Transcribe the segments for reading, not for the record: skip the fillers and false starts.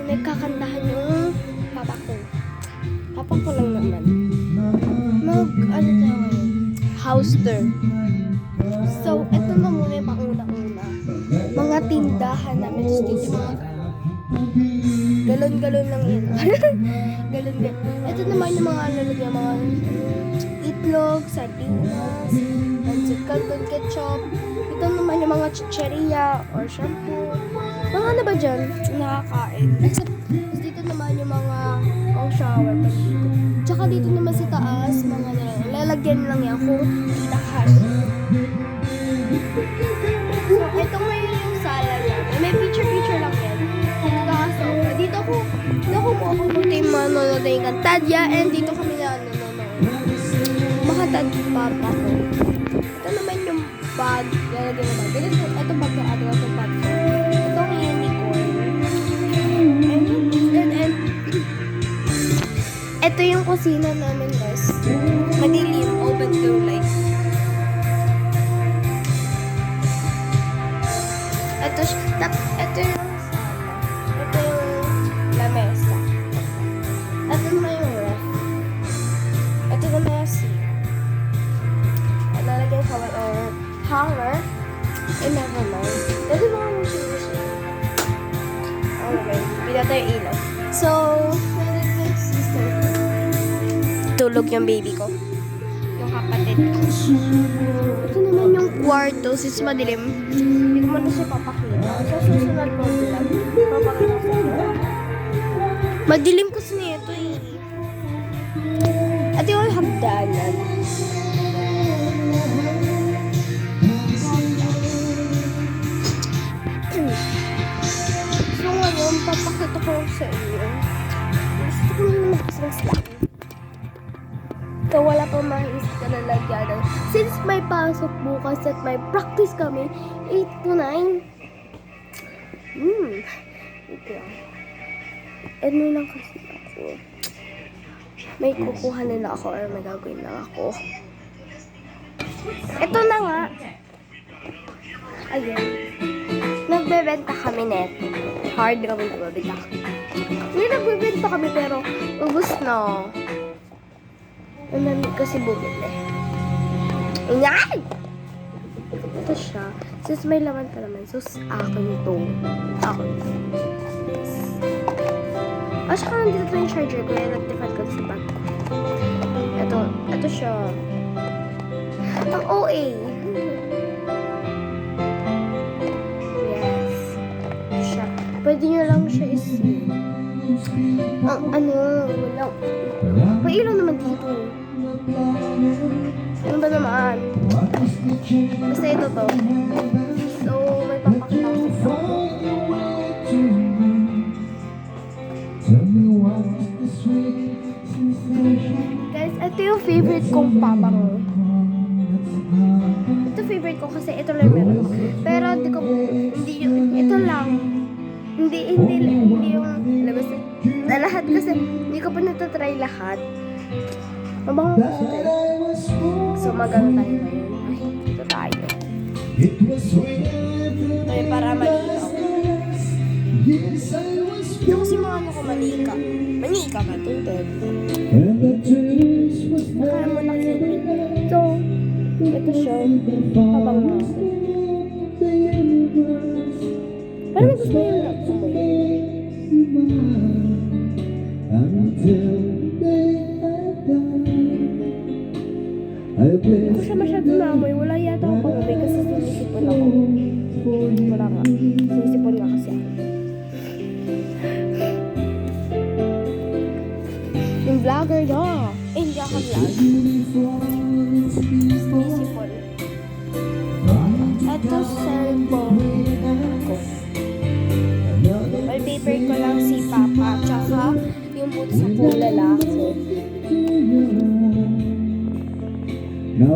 nagkakantahan yung papa ko. Papa ko lang naman. Ano tawag yun? House tour. So, ito na muna yung pauna-una. Mga tindahan namin. Tapos dito mga galon-galon lang yun. Galon-galon. Ito naman yung mga lalagyan, mga itlog, sardinas, pancit canton, ketchup. Ito naman yung mga chicheria or shampoo. Mga ano ba dyan? Nakakain. Except, dito naman yung mga pang shower, paligo. Tsaka dito naman sa taas, mga lalagyan lang yan kung itakas. So, ito ngayon yung sala niya. May picture-picture lang yan. Nakakasofa. Dito po ako punta yung manonood na yung Kantadya and dito kami na nanonood. Makatad papa ko. Ito naman yung bag. Lalagyan naman. Ito bag na ate. Ito bag ko. Ito ang unicorn. And ito yung kusina namin guys. Madilim. Open to light. Ito yung sala. Ito yung lamesa. Ito naman yung ref. Ito naman yung seat. Lalagay ko or hanger. Never mind. Ito naman yung siya. Okay. Pinatay yung ilaw. So, sister. Tulog yung baby ko. Yung kapatid ko. Ito naman yung kwarto. Since madilim, hindi ko muna siya papakita. Sa susunod ko vlog, papakita sa inyo. Madilim kasi nito eh. At yung hagdanan. So ngayon, papakita ko lang sa inyo. Gusto ko lang mag-slime. So, wala pang maisip ka na lagyan. Since may pasok bukas at may practice kami, 8 to 9. Ito lang. Ano lang kasi ako. May kukuha nila ako or may gagawin lang ako. Ito na nga. Ayan. Nagbebenta kami neto. Hard kami nagbebenta. Hindi nagbebenta kami pero ubos na. Ang lamig kasi bumili. Ayan! Ito siya. Since may laman pa naman. So, akin ito. Akin ito. Saka nandito ito yung charger ko. Yung nag-defend ko sa bag ko. Ito siya. Ang OA. Yes. Ito siya. Pwede nyo lang siya isi. Wala. May ilaw naman dito. Ano ba naman? Basta ito to. So, may papakita ko sa guys, ito yung favorite kong papang. Ito favorite ko kasi ito lang meron. Pero ito lang. Hindi yung labas na lahat kasi hindi ko pa natatry lahat. Mabango ko natin. So, magano tayo ngayon. Ay, dito tayo. Ito yung para malikaw. Yung kasi mga ano ko manika. Manika ka, tunted. Nakaya mo nakinig. So, ito siya. Mabango. Parang gusto mo yung hindi ko siya masyado naamoy. Wala yata akong pangamoy kasi sinisipon ako. Wala nga. Sinisipon nga kasi ako. Yung vlogger na. Hindi ako vlog. Sinisipon. Ito cellphone ko. Wallpaper ko lang si Papa. Tsaka yung boots sa pong lalaki. Ito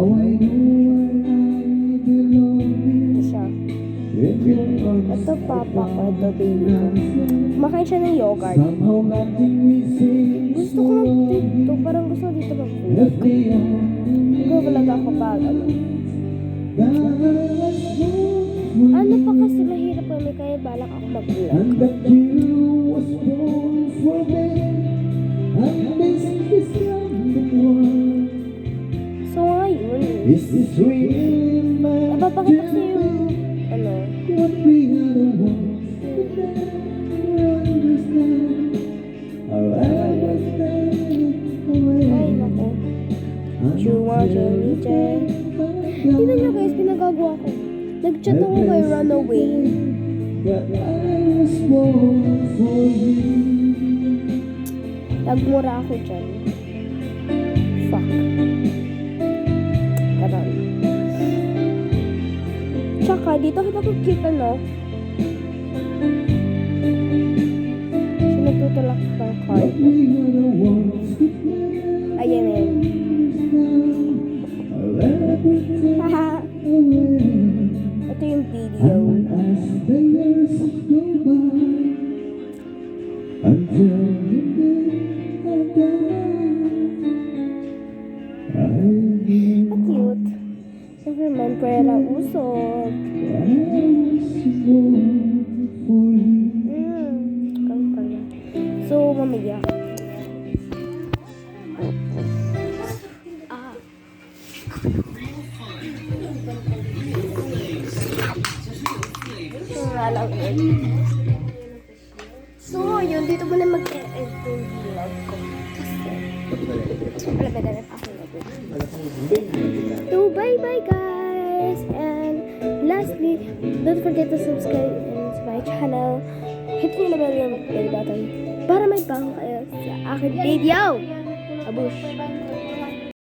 siya. Ito papa ko, ito baby ko. Kumakain siya ng yogurt. Gusto ko lang dito. Parang gusto ko dito mag-vlog. Nag-vlog ako pag ano pa kasi mahirap kami kaya balak ako mag-vlog. was born for them, and this is the one. So, ngayon, Is this really meant to napapakita ko be? ano, What we are the ones who never understand. I'll understand ay, naku. Chuma, Jenny, Jen. Tignan nyo guys, pinagagawa ko. Nag-chat ako kay Runaway. that I was born for you. Nagmura ako dyan. Fuck. Karan. Tsaka, dito kita ko cute, ano? Siya nagtutulak ng But card. we are the ones who never Ayan na yun. understand. I'll everything Haha. away. Ito yung video. And as the years go by, until the day I die, Ang cute. Siyempre, man, pera usok. I was born for you. Kang pala. So, mamaya. Ah. So, nga lang yun. So, yun. Dito mo na mag-end yung vlog ko. Kasi, wala ba na ako nag-vlog. So, bye-bye guys! And lastly, don't forget to subscribe to my channel. Hit nyo na ba yung bell button para may bago kayo sa aking video. Abush!